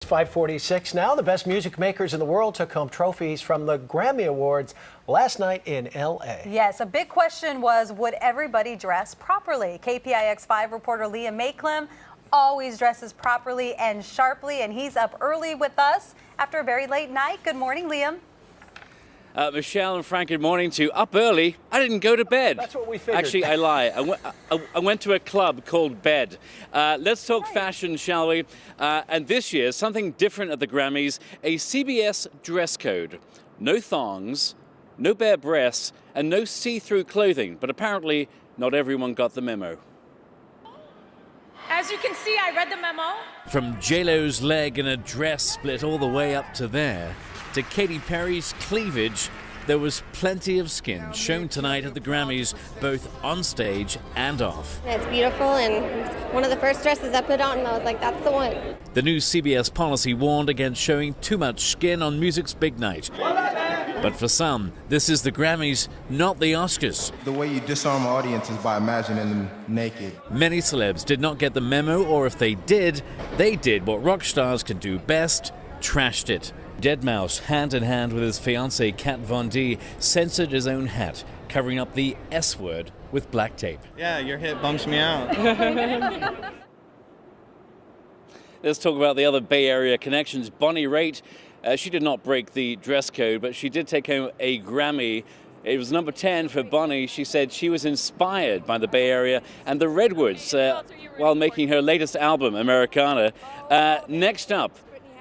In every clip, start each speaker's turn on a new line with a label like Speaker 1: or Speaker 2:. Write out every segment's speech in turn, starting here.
Speaker 1: 5:46 now. The best music makers in the world took home trophies from the Grammy Awards last night in L.A.
Speaker 2: Yes, a big question was, would everybody dress properly? KPIX5 reporter Liam MAYCLEM always dresses properly and sharply, and he's up early with us after a very late night. Good morning, Liam.
Speaker 3: Michelle and Frank, good morning to you. Up early? I didn't go to bed.
Speaker 1: That's what we figured.
Speaker 3: Actually, I lie. I went to a club called Bed. Let's talk fashion, shall we? And this year, something different at the Grammys, a CBS dress code. No thongs, no bare breasts, and no see-through clothing. But apparently, not everyone got the memo.
Speaker 4: As you can see, I read the memo.
Speaker 3: From J-Lo's leg in a dress split all the way up to there, to Katy Perry's cleavage, there was plenty of skin shown tonight at the Grammys, both on stage and off.
Speaker 5: It's beautiful, and one of the first dresses I put on, and I was like, that's the one.
Speaker 3: The new CBS policy warned against showing too much skin on music's big night. But for some, this is the Grammys, not the Oscars.
Speaker 6: The way you disarm an audience is by imagining them naked.
Speaker 3: Many celebs did not get the memo, or if they did what rock stars can do best, trashed it. Deadmau5, hand in hand with his fiancée Kat Von D, censored his own hat, covering up the S word with black tape.
Speaker 7: Yeah, your hit bumps me out.
Speaker 3: Let's talk about the other Bay Area connections. Bonnie Raitt, she did not break the dress code, but she did take home a Grammy. It was number 10 for Bonnie. She said she was inspired by the Bay Area and the Redwoods while making her latest album, Americana. Next up,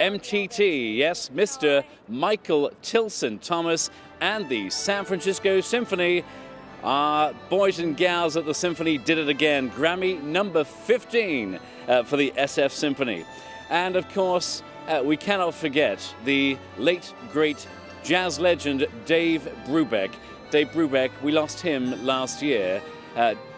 Speaker 3: MTT, yes, Mr. Michael Tilson Thomas and the San Francisco Symphony. Our boys and gals at the Symphony did it again. Grammy number 15 for the SF Symphony. And of course, we cannot forget the late, great jazz legend Dave Brubeck. Dave Brubeck, we lost him last year.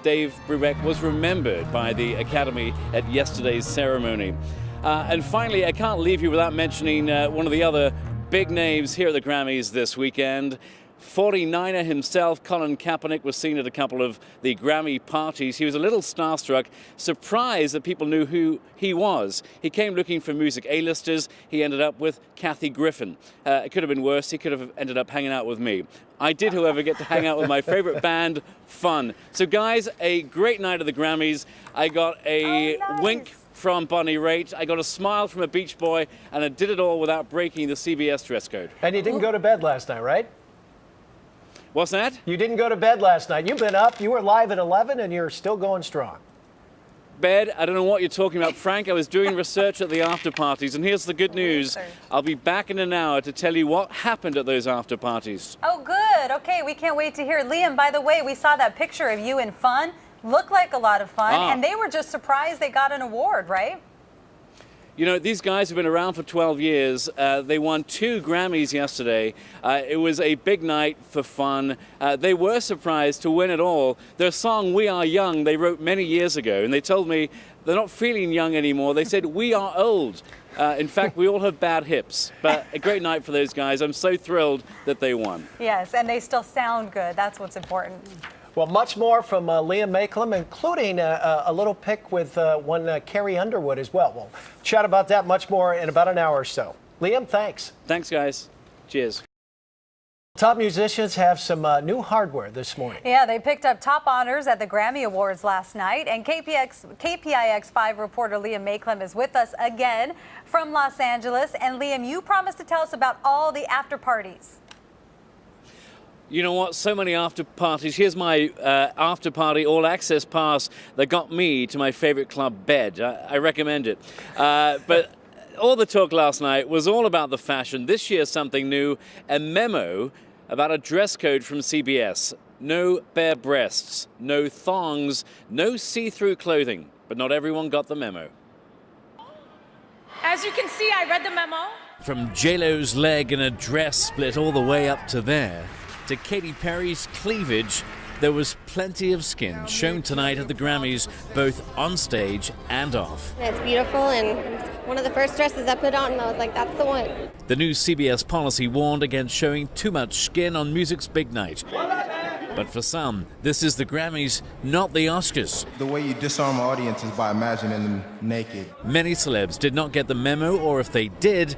Speaker 3: Dave Brubeck was remembered by the Academy at yesterday's ceremony. And finally, I can't leave you without mentioning one of the other big names here at the Grammys this weekend. 49er himself, Colin Kaepernick, was seen at a couple of the Grammy parties. He was a little starstruck, surprised that people knew who he was. He came looking for music A-listers. He ended up with Kathy Griffin. It could have been worse. He could have ended up hanging out with me. I did, however, get to hang out with my favorite band, Fun. So, guys, a great night at the Grammys. I got a wink from Bonnie Raitt, I got a smile from a Beach Boy, and I did it all without breaking the CBS dress code.
Speaker 1: And you didn't go to bed last night, right?
Speaker 3: What's that?
Speaker 1: You didn't go to bed last night. You've been up. You were live at 11, and you're still going strong.
Speaker 3: Bed, I don't know what you're talking about, Frank. I was doing research at the after parties, and here's the good news. I'll be back in an hour to tell you what happened at those after parties.
Speaker 2: Oh, good. Okay, we can't wait to hear. Liam, by the way, we saw that picture of you in Fun. Looked like a lot of fun, and they were just surprised they got an award, right?
Speaker 3: You know, these guys have been around for 12 years. They won 2 Grammys yesterday. It was a big night for Fun. They were surprised to win it all. Their song, We Are Young, they wrote many years ago, and they told me they're not feeling young anymore. They said, we are old. In fact, we all have bad hips. But a great night for those guys. I'm so thrilled that they won.
Speaker 2: Yes, and they still sound good. That's what's important.
Speaker 1: Well, much more from Liam MAYCLEM, including a little pick with one Carrie Underwood as well. We'll chat about that much more in about an hour or so. Liam, thanks.
Speaker 3: Thanks, guys. Cheers.
Speaker 1: Top musicians have some new hardware this morning.
Speaker 2: Yeah, they picked up top honors at the Grammy Awards last night, and KPIX5 reporter Liam MAYCLEM is with us again from Los Angeles. And Liam, you promised to tell us about all the after parties.
Speaker 3: You know what? So many after parties. Here's my after party all access pass that got me to my favorite club, Bed. I recommend it. But all the talk last night was all about the fashion. This year, something new, a memo about a dress code from CBS. No bare breasts, no thongs, no see-through clothing. But not everyone got the memo.
Speaker 4: As you can see, I read the memo.
Speaker 3: From J-Lo's leg in a dress split all the way up to there, to Katy Perry's cleavage, there was plenty of skin shown tonight at the Grammys, both on stage and off.
Speaker 5: It's beautiful, and one of the first dresses I put on, and I was like, that's the one.
Speaker 3: The new CBS policy warned against showing too much skin on music's big night.
Speaker 7: But for some, this is the Grammys, not the Oscars.
Speaker 6: The way you disarm an audience is by imagining them naked.
Speaker 7: Many celebs did not get the memo, or if they did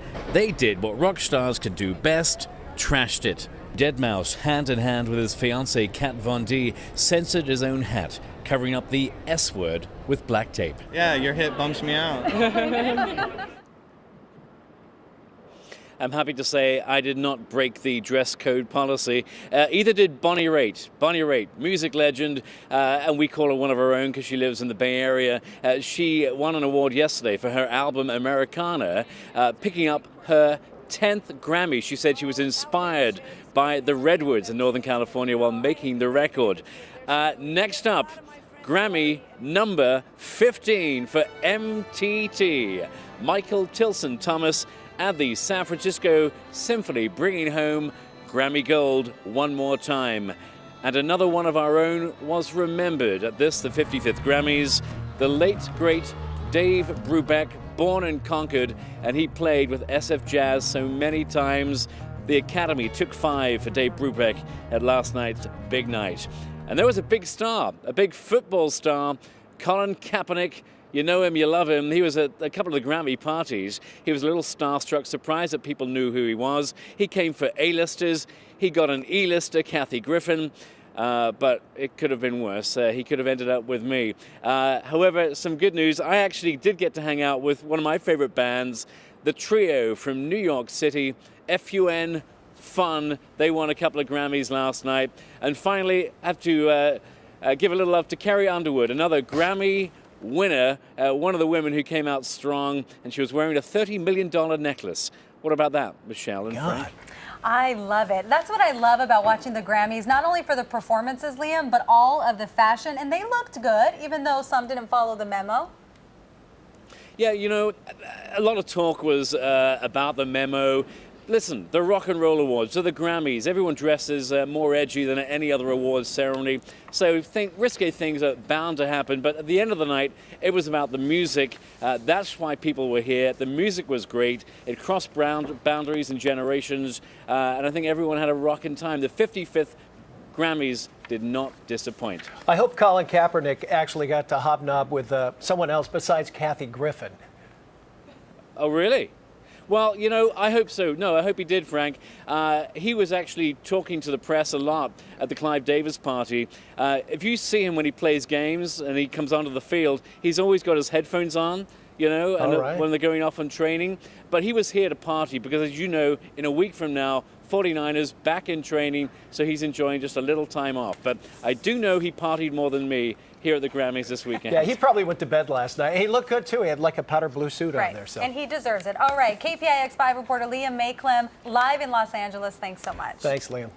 Speaker 7: what rock stars can do best, trashed it. Deadmau5, hand in hand with his fiancée Kat Von D, censored his own hat, covering up the S word with black tape.
Speaker 8: Yeah, your hit bumps me out.
Speaker 3: I'm happy to say I did not break the dress code policy. Either did Bonnie Raitt. Bonnie Raitt, music legend, and we call her one of our own because she lives in the Bay Area. She won an award yesterday for her album Americana, picking up her 10th Grammy. She said she was inspired by the redwoods in Northern California while making the record. Next up, Grammy number 15 for MTT. Michael Tilson Thomas at the San Francisco Symphony, bringing home Grammy Gold one more time. And another one of our own was remembered at this, the 55th Grammys, the late, great Dave Brubeck, born in Concord, and he played with SF Jazz so many times. The Academy took 5 for Dave Brubeck at last night's big night. And there was a big star, a big football star, Colin Kaepernick. You know him, you love him. He was at a couple of the Grammy parties. He was a little starstruck, surprised that people knew who he was. He came for A-listers. He got an E-lister, Kathy Griffin. But it could have been worse. He could have ended up with me. However, some good news. I actually did get to hang out with one of my favorite bands, the trio from New York City, FUN Fun. They won a couple of Grammys last night. And finally, I have to give a little love to Carrie Underwood, another Grammy winner, one of the women who came out strong, and she was wearing a $30 million necklace. What about that, Michelle and Frank?
Speaker 2: I love it. That's what I love about watching the Grammys, not only for the performances, Liam, but all of the fashion. And they looked good, even though some didn't follow the memo.
Speaker 3: Yeah, you know, a lot of talk was about the memo. Listen, the Rock and Roll Awards, so the Grammys, everyone dresses more edgy than at any other awards ceremony. So risque things are bound to happen. But at the end of the night, it was about the music. That's why people were here. The music was great. It crossed boundaries and generations. And I think everyone had a rockin' time. The 55th Grammys did not disappoint.
Speaker 1: I hope Colin Kaepernick actually got to hobnob with someone else besides Kathy Griffin.
Speaker 3: Oh, really? Well, you know, I hope so. No, I hope he did, Frank. He was actually talking to the press a lot at the Clive Davis party. If you see him when he plays games and he comes onto the field, he's always got his headphones on, you know, and when they're going off on training. But he was here to party because, as you know, in a week from now, 49ers back in training, so he's enjoying just a little time off. But I do know he partied more than me here at the Grammys this weekend.
Speaker 1: Yeah, he probably went to bed last night. He looked good, too. He had like a powder blue suit on there. So.
Speaker 2: And he deserves it. All right, KPIX 5 reporter Liam MAYCLEM live in Los Angeles. Thanks so much.
Speaker 1: Thanks, Liam.